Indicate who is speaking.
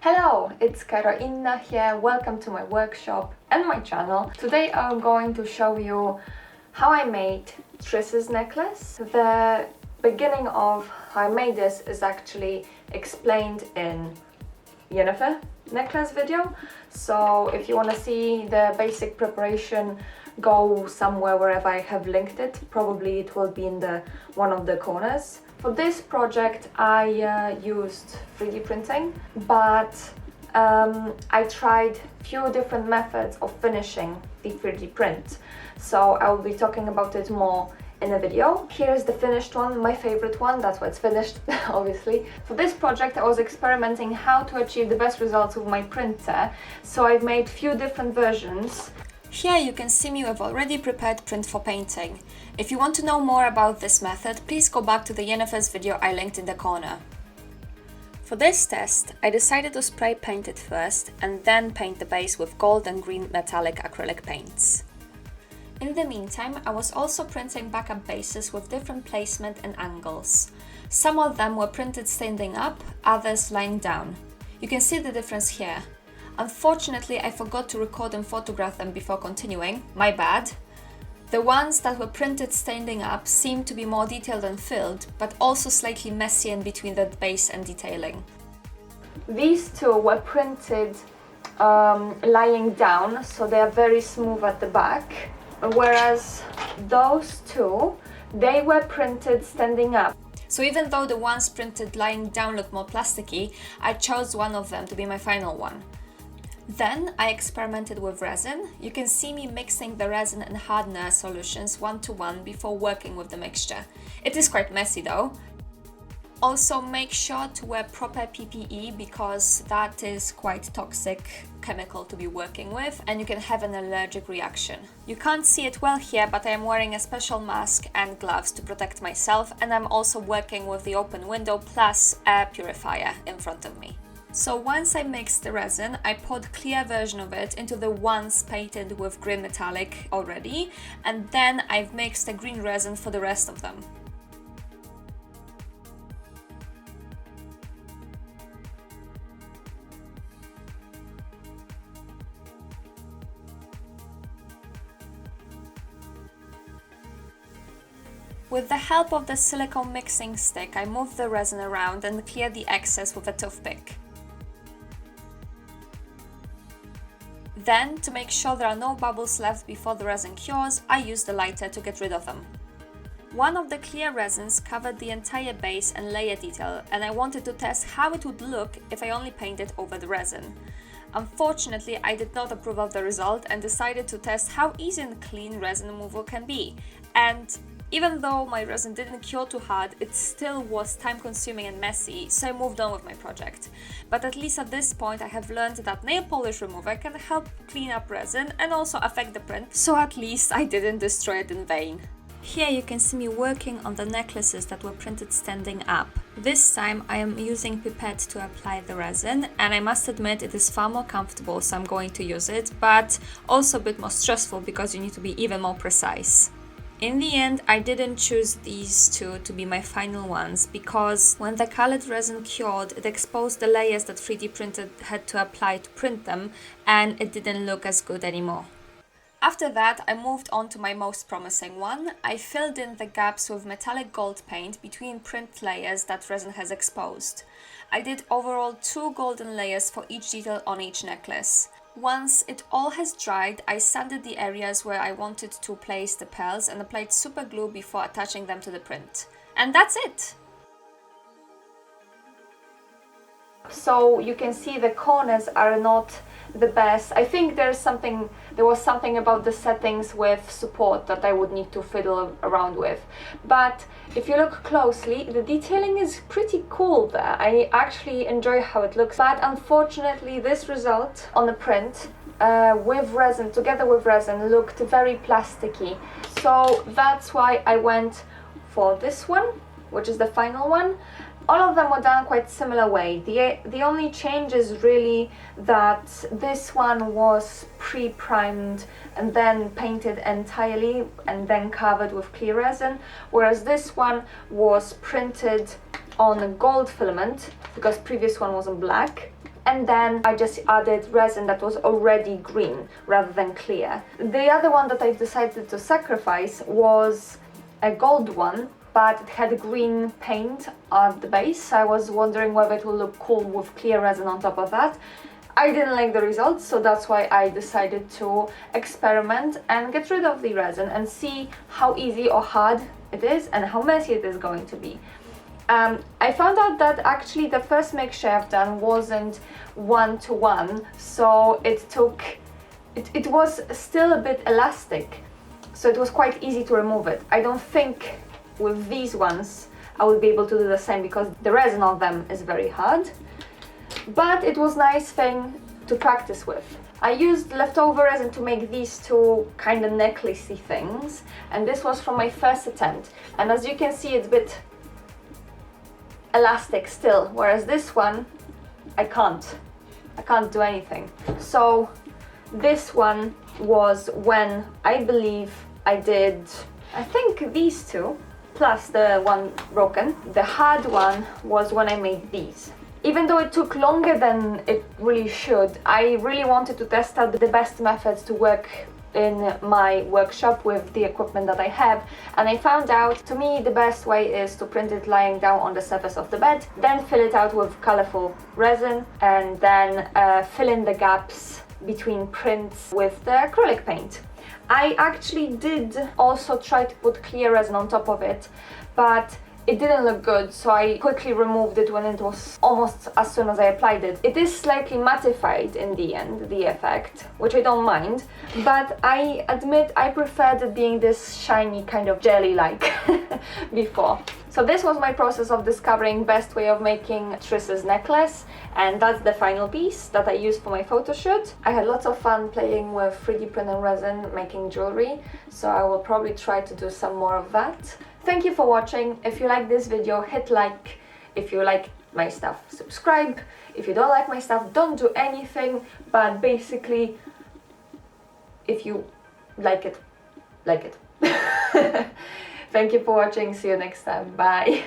Speaker 1: Hello, it's Karoinna here. Welcome to my workshop and my channel. Today I'm going to show you how I made Triss's necklace. The beginning of how I made this is actually explained in Jennifer necklace video. So if you want to see the basic preparation, go somewhere wherever I have linked it. Probably it will be in one of the corners. For this project I used 3D printing, but I tried few different methods of finishing the 3D print. So I will be talking about it more in a video. Here's the finished one, my favorite one, that's why it's finished, obviously. For this project I was experimenting how to achieve the best results with my printer, so I've made few different versions. Here you can see me with already prepared print for painting. If you want to know more about this method, please go back to the Jennifer's video I linked in the corner. For this test, I decided to spray paint it first and then paint the base with gold and green metallic acrylic paints. In the meantime, I was also printing backup bases with different placement and angles. Some of them were printed standing up, others lying down. You can see the difference here. Unfortunately, I forgot to record and photograph them before continuing, my bad. The ones that were printed standing up seemed to be more detailed and filled, but also slightly messy in between the base and detailing. These two were printed lying down, so they are very smooth at the back, whereas those two, they were printed standing up. So even though the ones printed lying down look more plasticky, I chose one of them to be my final one. Then I experimented with resin. You can see me mixing the resin and hardener solutions 1-to-1 before working with the mixture. It is quite messy though. Also make sure to wear proper PPE because that is quite toxic chemical to be working with and you can have an allergic reaction. You can't see it well here, but I am wearing a special mask and gloves to protect myself, and I'm also working with the open window plus air purifier in front of me. So once I mixed the resin, I poured clear version of it into the ones painted with green metallic already, and then I've mixed the green resin for the rest of them. With the help of the silicone mixing stick, I moved the resin around and cleared the excess with a toothpick. Then, to make sure there are no bubbles left before the resin cures, I used a lighter to get rid of them. One of the clear resins covered the entire base and layer detail, and I wanted to test how it would look if I only painted over the resin. Unfortunately, I did not approve of the result and decided to test how easy and clean resin removal can be. And even though my resin didn't cure too hard, it still was time-consuming and messy, so I moved on with my project. But at least at this point I have learned that nail polish remover can help clean up resin and also affect the print, so at least I didn't destroy it in vain. Here you can see me working on the necklaces that were printed standing up. This time I am using pipette to apply the resin, and I must admit it is far more comfortable, so I'm going to use it, but also a bit more stressful because you need to be even more precise. In the end, I didn't choose these two to be my final ones because when the colored resin cured, it exposed the layers that 3D printer had to apply to print them, and it didn't look as good anymore. After that, I moved on to my most promising one. I filled in the gaps with metallic gold paint between print layers that resin has exposed. I did overall 2 golden layers for each detail on each necklace. Once it all has dried, I sanded the areas where I wanted to place the pearls and applied super glue before attaching them to the print. And that's it! So you can see the corners are not the best. I think there was something about the settings with support that I would need to fiddle around with. But if you look closely, the detailing is pretty cool there. I actually enjoy how it looks. But unfortunately, this result on the print with resin, together with resin, looked very plasticky. So that's why I went for this one, which is the final one. All of them were done quite similar way. The only change is really that this one was pre-primed and then painted entirely and then covered with clear resin, whereas this one was printed on a gold filament because previous one was on black. and then I just added resin that was already green rather than clear. The other one that I decided to sacrifice was a gold one, but it had green paint at the base. I was wondering whether it will look cool with clear resin on top of that. I didn't like the results, so that's why I decided to experiment and get rid of the resin and see how easy or hard it is and how messy it is going to be. I found out that actually the first mixture I've done wasn't 1-to-1, so it was still a bit elastic, so it was quite easy to remove it. I don't think with these ones I will be able to do the same because the resin on them is very hard, but it was a nice thing to practice with. I used leftover resin to make these two kind of necklacey things, and this was from my first attempt, and as you can see it's a bit elastic still, whereas this one I can't do anything. So this one was when I believe I did, I think these two plus the one broken. The hard one was when I made these. Even though it took longer than it really should, I really wanted to test out the best methods to work in my workshop with the equipment that I have, and I found out, to me, the best way is to print it lying down on the surface of the bed, then fill it out with colorful resin, and then fill in the gaps between prints with the acrylic paint. I actually did also try to put clear resin on top of it, but it didn't look good, so I quickly removed it when it was almost as soon as I applied it. It is slightly mattified in the end, the effect, which I don't mind, but I admit I preferred it being this shiny kind of jelly-like before. So this was my process of discovering best way of making Triss's necklace, and that's the final piece that I used for my photo shoot. I had lots of fun playing with 3D print and resin, making jewelry, so I will probably try to do some more of that. Thank you for watching. If you like this video, hit like. If you like my stuff, subscribe. If you don't like my stuff, don't do anything, but basically, if you like it, like it. Thank you for watching. See you next time. Bye.